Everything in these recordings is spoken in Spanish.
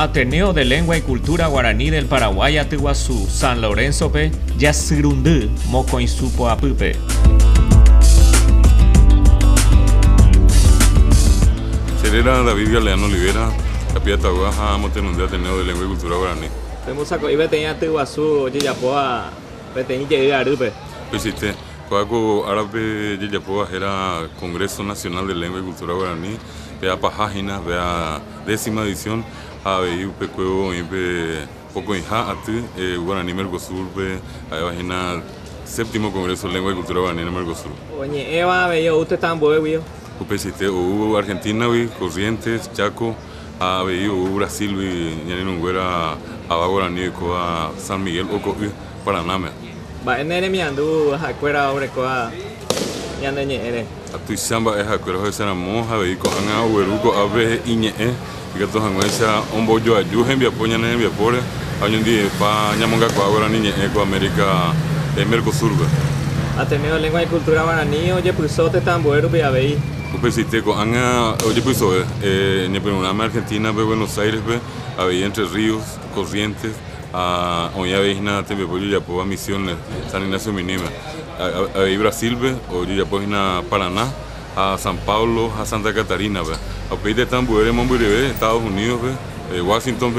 Ateneo de Lengua y Cultura Guaraní del Paraguay Atiguazú, San Lorenzo pe, Yasirundú, Mocoinsupo Apupe. Serera David Galeano Olivera, Capiata Guaja, Motenundé Ateneo de Lengua y Cultura Guaraní. Tenemos a Coibe tenía Atiguazú, Yapoa, Petení que Arupe. Visité, Coaco Árabe Yapoa era Congreso Nacional de Lengua y Cultura Guaraní, vea página, vea 10ª edición. Habeu pecueo impe poco inja ati Guaraní Mercosur pe página 7º Congreso de Lengua y Cultura Guaraní en Mercosur. Oye, Eva, veía usted tan bueno. Upesite hubo Argentina, Corrientes, Chaco, habeu Brasil, Ñaninunguera, Aba Guaraní, Coa San Miguel, Oco, Paraná. Va en el miandu, Jacuera, Obrecoa, Ñandeñere. Atuizamba es Jacuera, José Ramón, habeu Coanga, Uberuco, Abe, Iñe. Que todos han hecho un bollo a Yugen, via Poña, via Pore, hay un día para Ñamonga, Guaraní, Eco América, Mercosur. Ateneo Lengua y Cultura Guaraní, oye, pulsote tan bueno, via veí. Upesite con Anga, oye, pues, en Argentina, Buenos Aires, había Entre Ríos, Corrientes, a Oña Veina, Tempepoyo, Yapoa, Misiones, San Ignacio Minima, había Brasil, oye, Yapoa, Paraná, a San Pablo, a Santa Catarina, a país de Tambuere, Montevideo, Estados Unidos, Washington,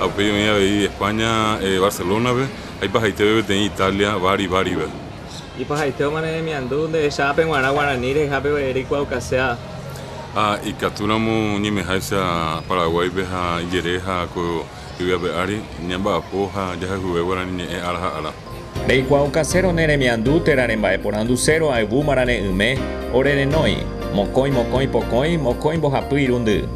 a país de España, Barcelona, hay pajaite en Italia, Bari. Y pajaite de miandú de Chape, Guaraní, de Jape, Erico, Aucasea. Y capturamos ni me haisa Paraguay, beja, Yereja, Iba Beari, Ñamba Apoja, ya jugué Guaraní, Ara. Beikuau casero neremiandú terarembae por anducero a ebu marane ume, orere noi, mocoi, pocoi, mocoi, bojapui irundu.